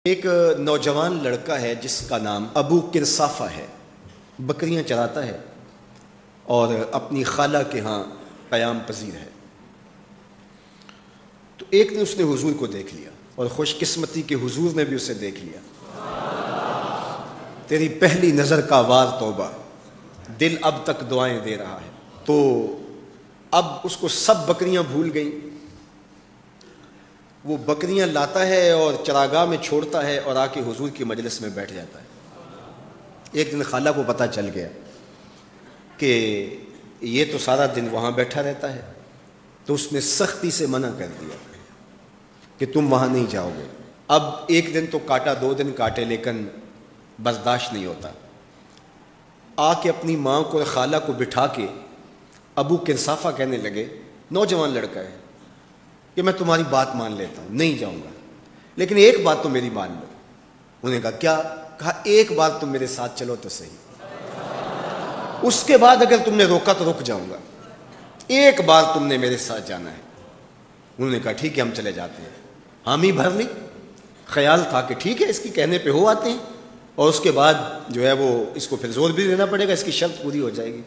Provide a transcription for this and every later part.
ایک نوجوان لڑکا ہے جس کا نام ابو کرصافہ ہے، بکریاں چراتا ہے اور اپنی خالہ کے ہاں قیام پذیر ہے۔ تو ایک دن اس نے حضور کو دیکھ لیا اور خوش قسمتی کے حضور نے بھی اسے دیکھ لیا۔ تیری پہلی نظر کا وار توبہ، دل اب تک دعائیں دے رہا ہے۔ تو اب اس کو سب بکریاں بھول گئیں، وہ بکریاں لاتا ہے اور چراگاہ میں چھوڑتا ہے اور آ کے حضور کی مجلس میں بیٹھ جاتا ہے۔ ایک دن خالہ کو پتہ چل گیا کہ یہ تو سارا دن وہاں بیٹھا رہتا ہے، تو اس نے سختی سے منع کر دیا کہ تم وہاں نہیں جاؤ گے۔ اب ایک دن تو کاٹا، 2 دن کاٹے، لیکن برداشت نہیں ہوتا۔ آ کے اپنی ماں کو اور خالہ کو بٹھا کے ابو کرصافہ کہنے لگے، نوجوان لڑکا ہے، کہ میں تمہاری بات مان لیتا ہوں، نہیں جاؤں گا، لیکن ایک بات تو میری مان لو۔ انہوں نے کہا کیا؟ کہا ایک بار تم میرے ساتھ چلو تو صحیح، اس کے بعد اگر تم نے روکا تو رک جاؤں گا، ایک بار تم نے میرے ساتھ جانا ہے۔ انہوں نے کہا ٹھیک ہے ہم چلے جاتے ہیں۔ حامی بھر لی، خیال تھا کہ ٹھیک ہے اس کی کہنے پہ ہو آتے ہیں، اور اس کے بعد جو ہے وہ اس کو پھر زور بھی دینا پڑے گا، اس کی شرط پوری ہو جائے گی۔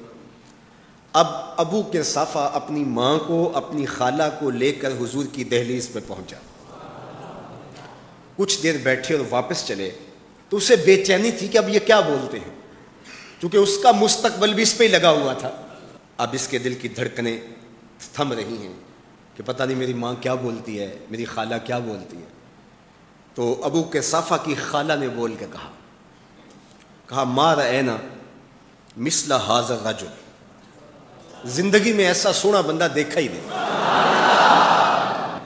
اب ابو کرصافہ اپنی ماں کو، اپنی خالہ کو لے کر حضور کی دہلیز پہ پہنچا۔ کچھ دیر بیٹھے اور واپس چلے تو اسے بے چینی تھی کہ اب یہ کیا بولتے ہیں، کیونکہ اس کا مستقبل بھی اس پہ ہی لگا ہوا تھا۔ اب اس کے دل کی دھڑکنیں تھم رہی ہیں کہ پتہ نہیں میری ماں کیا بولتی ہے، میری خالہ کیا بولتی ہے۔ تو ابو کرصافہ کی خالہ نے بول کے کہا ما رأینا مثل ھذا الرجل، زندگی میں ایسا سونا بندہ دیکھا ہی نہیں۔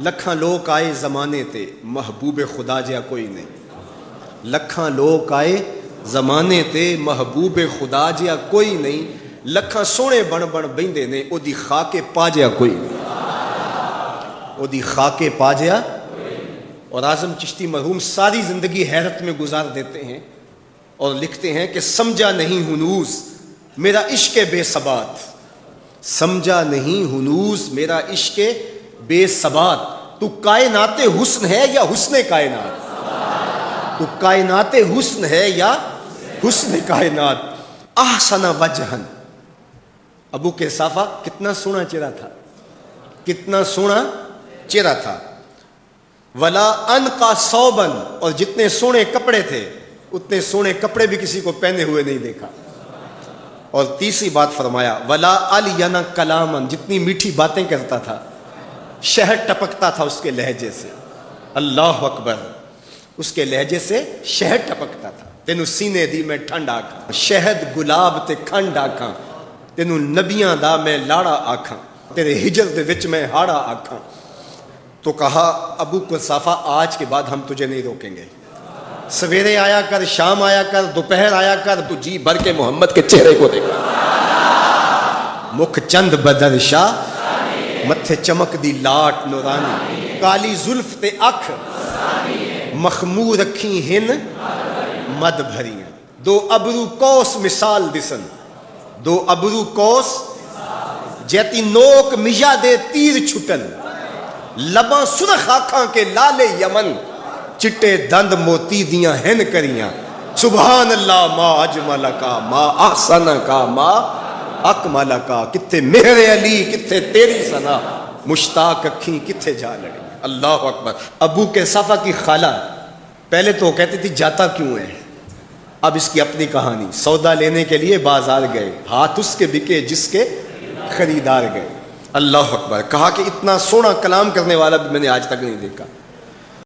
لکھاں لوگ آئے زمانے تے، محبوب خدا جیا کوئی نہیں۔ لکھاں لوگ آئے زمانے تے، محبوب خدا جیا کوئی نہیں۔ لکھاں سونے بن بن بہندے نے، او دی خاک پا جیا کوئی نہیں، او دی خاک پا جیا۔ اور اعظم چشتی مرحوم ساری زندگی حیرت میں گزار دیتے ہیں اور لکھتے ہیں کہ سمجھا نہیں ہنوز میرا عشق بے ثبات، سمجھا نہیں ہنوز میرا عشق بے ثبات، تو کائنات حسن ہے یا حسن کائنات، تو کائنات حسن ہے یا حسن کائنات۔ احسن وجہن، ابو کرصافہ کتنا سونا چہرہ تھا، کتنا سونا چہرہ تھا۔ ولا انقا ثوبن، اور جتنے سونے کپڑے تھے اتنے سونے کپڑے بھی کسی کو پہنے ہوئے نہیں دیکھا۔ اور تیسری بات فرمایا ولا الینا کلامن، جتنی میٹھی باتیں کرتا تھا، شہد ٹپکتا تھا اس کے لہجے سے۔ اللہ اکبر، اس کے لہجے سے شہد ٹپکتا تھا۔ تینوں سینے دی میں ٹھنڈ آکھاں، شہد گلاب تے کھنڈ آکھاں، تینوں نبیاں دا میں لاڑا آکھاں، تیرے ہجر دے وچ میں ہاڑا آکھاں۔ تو کہا ابو کرصافہ آج کے بعد ہم تجھے نہیں روکیں گے، سویرے آیا کر، شام آیا کر، دوپہر آیا کر، تو جی بھر کے محمد کے چہرے کو دیکھا۔ مکھ چند بدر شاہ، متھے چمک دی لاٹ نورانی، کالی زلف تے اکھ، مخمور رکھی ہن مد بھریاں، دو ابرو کوس مثال دسن، دو ابرو کوس جیتی نوک مجا دے تیر چھٹن، لباں سرخ آنکھاں کے لالے یمن، چٹے دند موتی دیاں ہن کریاں۔ سبحان اللہ ما اجمل کا، ما احسن کا، ما اکمل کا، کتھے مہر علی کتھے تیری ثنا، مشتاق اکھیں کتھے جا لڑی۔ اللہ اکبر۔ ابو کرصافہ کی خالہ پہلے تو کہتی تھی جاتا کیوں ہے، اب اس کی اپنی کہانی۔ سودا لینے کے لیے بازار گئے، ہاتھ اس کے بکے جس کے خریدار گئے۔ اللہ اکبر۔ کہا کہ اتنا سونا کلام کرنے والا بھی میں نے آج تک نہیں دیکھا۔